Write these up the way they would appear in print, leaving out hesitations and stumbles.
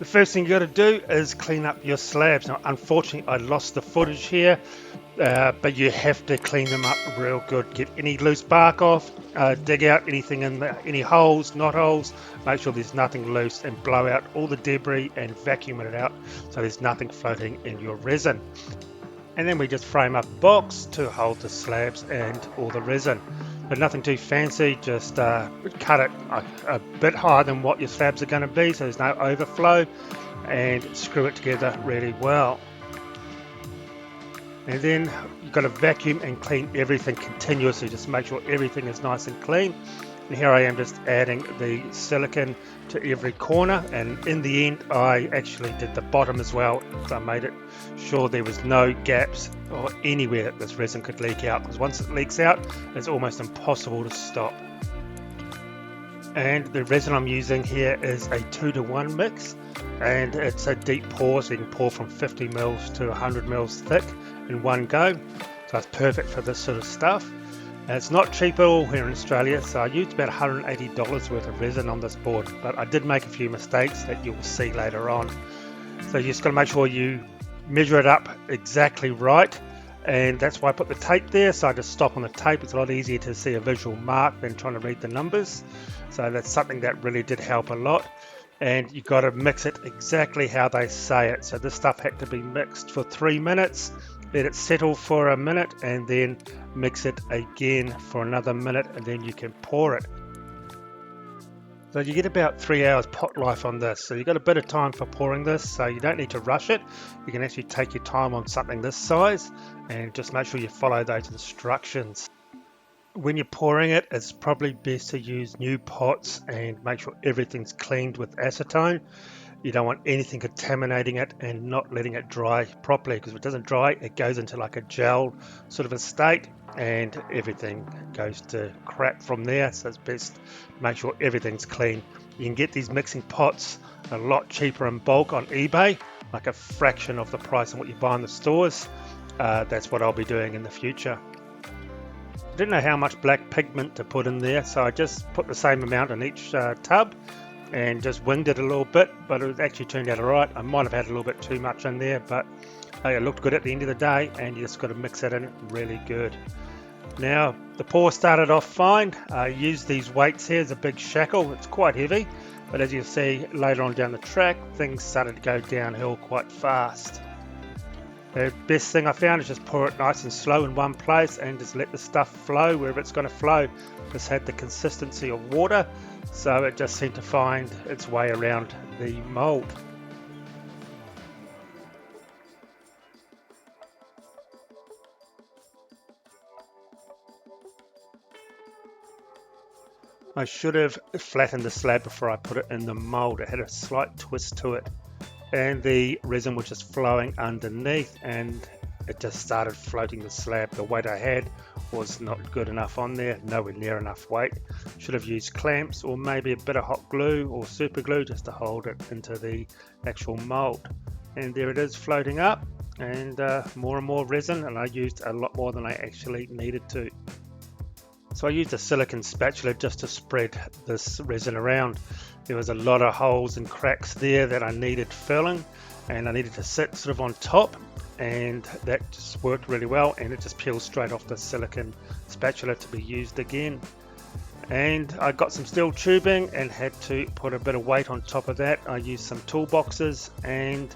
The first thing you got to do is clean up your slabs. Now, unfortunately, I lost the footage here, but you have to clean them up real good. Get any loose bark off, dig out anything in any holes, knot holes, make sure there's nothing loose, and blow out all the debris and vacuum it out so there's nothing floating in your resin. And then we just frame up a box to hold the slabs and all the resin. But nothing too fancy, just cut it a bit higher than what your slabs are going to be so there's no overflow, and screw it together really well. And then you've got to vacuum and clean everything continuously, just make sure everything is nice and clean. And here I am just adding the silicone to every corner, and in the end I actually did the bottom as well, so I made it sure there was no gaps or anywhere that this resin could leak out, because once it leaks out it's almost impossible to stop. And the resin I'm using here is a 2-to-1 mix, and it's a deep pour, so you can pour from 50 mils to 100 mils thick in one go, so it's perfect for this sort of stuff. And it's not cheap at all here in Australia, so I used about $180 worth of resin on this board, but I did make a few mistakes that you'll see later on. So you just got to make sure you measure it up exactly right, and that's why I put the tape there, so I just stop on the tape. It's a lot easier to see a visual mark than trying to read the numbers, so that's something that really did help a lot. And you've got to mix it exactly how they say it. So this stuff had to be mixed for 3 minutes, let it settle for a minute, and then mix it again for another minute, and then you can pour it. So you get about 3 hours pot life on this, so you've got a bit of time for pouring this, so you don't need to rush it. You can actually take your time on something this size, and just make sure you follow those instructions. When you're pouring it, it's probably best to use new pots and make sure everything's cleaned with acetone. You don't want anything contaminating it and not letting it dry properly, because if it doesn't dry, it goes into like a gel sort of a state and everything goes to crap from there. So it's best to make sure everything's clean. You can get these mixing pots a lot cheaper in bulk on eBay, like a fraction of the price of what you buy in the stores. That's what I'll be doing in the future. I didn't know how much black pigment to put in there, so I just put the same amount in each tub and just winged it a little bit, but it actually turned out alright. I might have had a little bit too much in there, but hey, it looked good at the end of the day, and you just got to mix it in really good. Now the pour started off fine. I used these weights here as a big shackle. It's quite heavy, but as you'll see later on down the track, things started to go downhill quite fast. The best thing I found is just pour it nice and slow in one place and just let the stuff flow wherever it's going to flow. This had the consistency of water, so it just seemed to find its way around the mold. I should have flattened the slab before I put it in the mold. It had a slight twist to it, and the resin was just flowing underneath, and it just started floating the slab. The weight I had was not good enough on there, nowhere near enough weight. Should have used clamps or maybe a bit of hot glue or super glue just to hold it into the actual mold. And there it is floating up, and more and more resin, and I used a lot more than I actually needed to. So I used a silicone spatula just to spread this resin around. There was a lot of holes and cracks there that I needed filling, and I needed to sit sort of on top, and that just worked really well, and it just peels straight off the silicone spatula to be used again. And I got some steel tubing and had to put a bit of weight on top of that. I used some toolboxes, and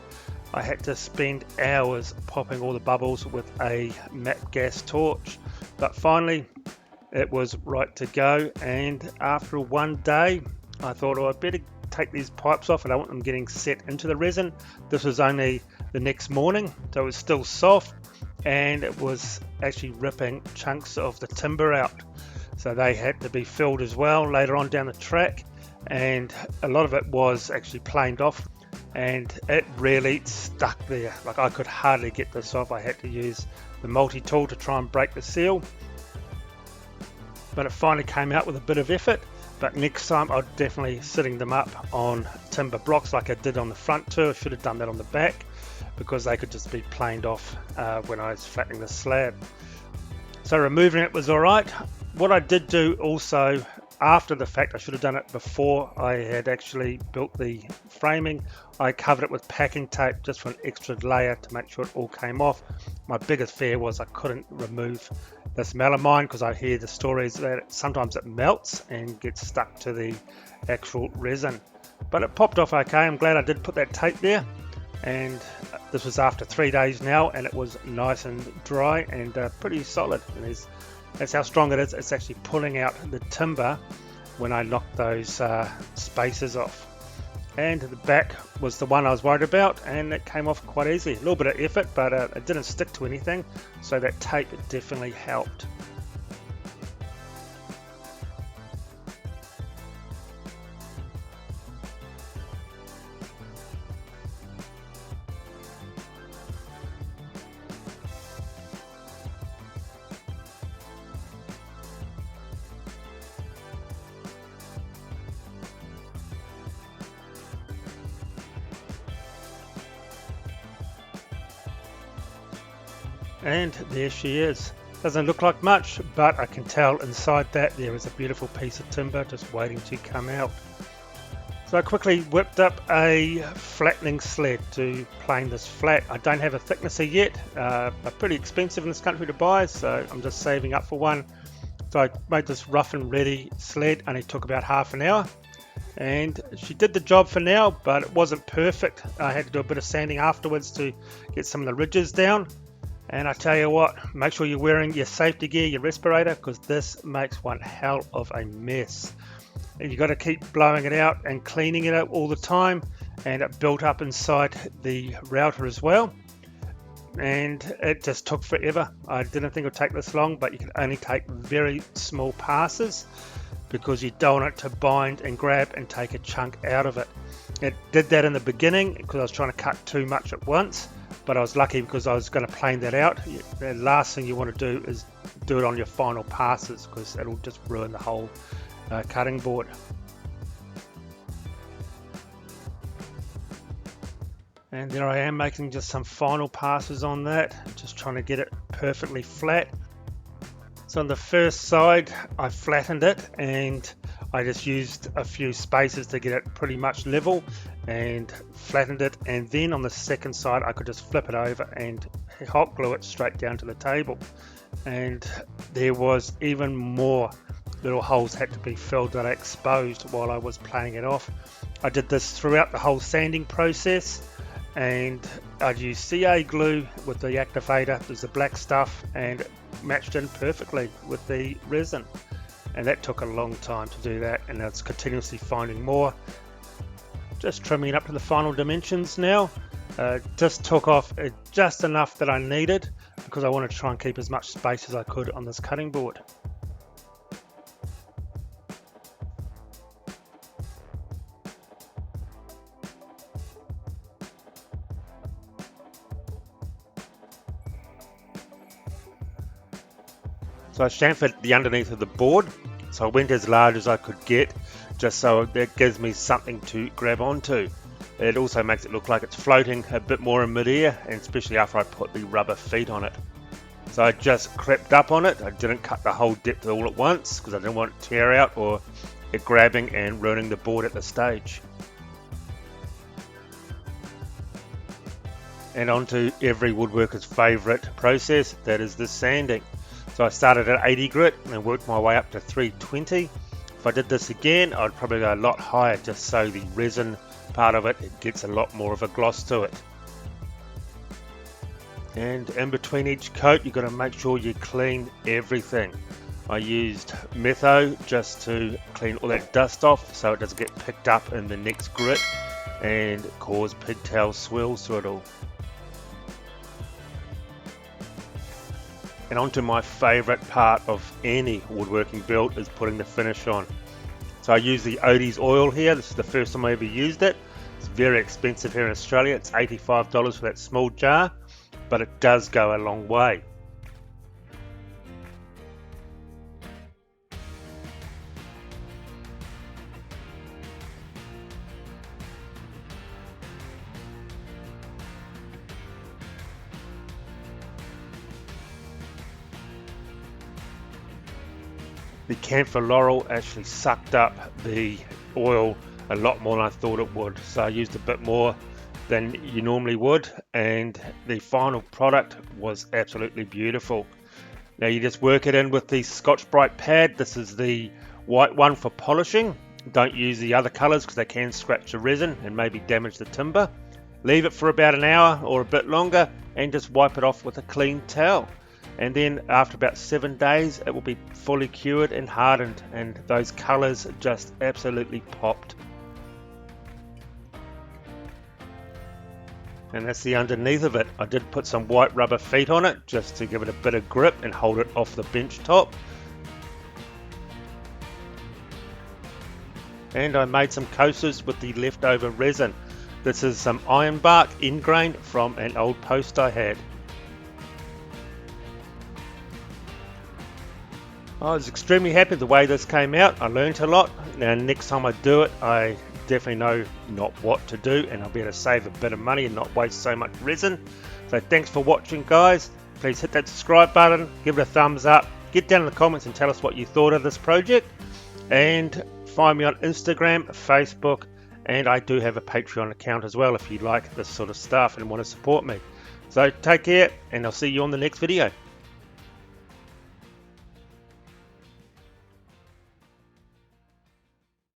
I had to spend hours popping all the bubbles with a matte gas torch, but finally it was right to go. And after one day I thought, oh, I better take these pipes off. I don't want them getting set into the resin. This was only the next morning, so it was still soft, and it was actually ripping chunks of the timber out, so they had to be filled as well later on down the track. And a lot of it was actually planed off, and it really stuck there. Like, I could hardly get this off. I had to use the multi-tool to try and break the seal, but it finally came out with a bit of effort. But next time I'll definitely sitting them up on timber blocks like I did on the front too. I should have done that on the back, because they could just be planed off when I was flattening the slab. So removing it was alright. What I did do also after the fact. I should have done it before I had actually built the framing. I covered it with packing tape just for an extra layer to make sure it all came off. My biggest fear was I couldn't remove this melamine because I hear the stories that sometimes it melts and gets stuck to the actual resin. But it popped off okay. I'm glad I did put that tape there. And this was after 3 days now, and it was nice and dry and pretty solid. And that's how strong it is. It's actually pulling out the timber when I knocked those spaces off. And the back was the one I was worried about, and it came off quite easy. A little bit of effort, but it didn't stick to anything, so that tape definitely helped. And there she is. Doesn't look like much, but I can tell inside that there is a beautiful piece of timber just waiting to come out. So I quickly whipped up a flattening sled to plane this flat. I don't have a thicknesser yet, but pretty expensive in this country to buy, so I'm just saving up for one. So I made this rough and ready sled, only took about half an hour. And she did the job for now, but it wasn't perfect. I had to do a bit of sanding afterwards to get some of the ridges down. And I tell you what, make sure you're wearing your safety gear, your respirator, because this makes one hell of a mess. And you've got to keep blowing it out and cleaning it out all the time. And it built up inside the router as well. And it just took forever. I didn't think it would take this long, but you can only take very small passes because you don't want it to bind and grab and take a chunk out of it. It did that in the beginning because I was trying to cut too much at once. But I was lucky because I was going to plane that out. The last thing you want to do is do it on your final passes because it'll just ruin the whole cutting board. And there I am making just some final passes on that, just trying to get it perfectly flat. So on the first side I flattened it and I just used a few spaces to get it pretty much level and flattened it, and then on the second side I could just flip it over and hot glue it straight down to the table. And there was even more little holes had to be filled that I exposed while I was playing it off. I did this throughout the whole sanding process, and I'd use CA glue with the activator. There's the black stuff, and it matched in perfectly with the resin. And that took a long time to do that, and it's continuously finding more. Just trimming it up to the final dimensions now. Just took off just enough that I needed because I wanted to try and keep as much space as I could on this cutting board. So I chamfered the underneath of the board, so I went as large as I could get, just so that gives me something to grab onto. It also makes it look like it's floating a bit more in mid-air, and especially after I put the rubber feet on it. So I just crept up on it. I didn't cut the whole depth all at once because I didn't want it to tear out or it grabbing and ruining the board at the stage. And on to every woodworker's favourite process, that is the sanding. So I started at 80 grit and worked my way up to 320. If I did this again, I'd probably go a lot higher just so the resin part of it gets a lot more of a gloss to it. And in between each coat, you've got to make sure you clean everything. I used Metho just to clean all that dust off so it doesn't get picked up in the next grit and cause pigtail swirls through it all. And onto my favourite part of any woodworking build is putting the finish on. So I use the Odie's oil here. This is the first time I ever used it. It's very expensive here in Australia. It's $85 for that small jar, but it does go a long way. The camphor laurel actually sucked up the oil a lot more than I thought it would, so I used a bit more than you normally would, and the final product was absolutely beautiful. Now you just work it in with the Scotch-Brite pad. This is the white one for polishing. Don't use the other colours because they can scratch the resin and maybe damage the timber. Leave it for about an hour or a bit longer and just wipe it off with a clean towel. And then after about 7 days it will be fully cured and hardened, and those colours just absolutely popped. And that's the underneath of it. I did put some white rubber feet on it just to give it a bit of grip and hold it off the bench top. And I made some coasters with the leftover resin. This is some ironbark ingrain from an old post I had. I was extremely happy the way this came out. I learned a lot. Now next time I do it, I definitely know not what to do, and I'll be able to save a bit of money and not waste so much resin. So thanks for watching, guys. Please hit that subscribe button, give it a thumbs up, get down in the comments and tell us what you thought of this project, and find me on Instagram, Facebook, and I do have a Patreon account as well if you like this sort of stuff and want to support me. So take care, and I'll see you on the next video.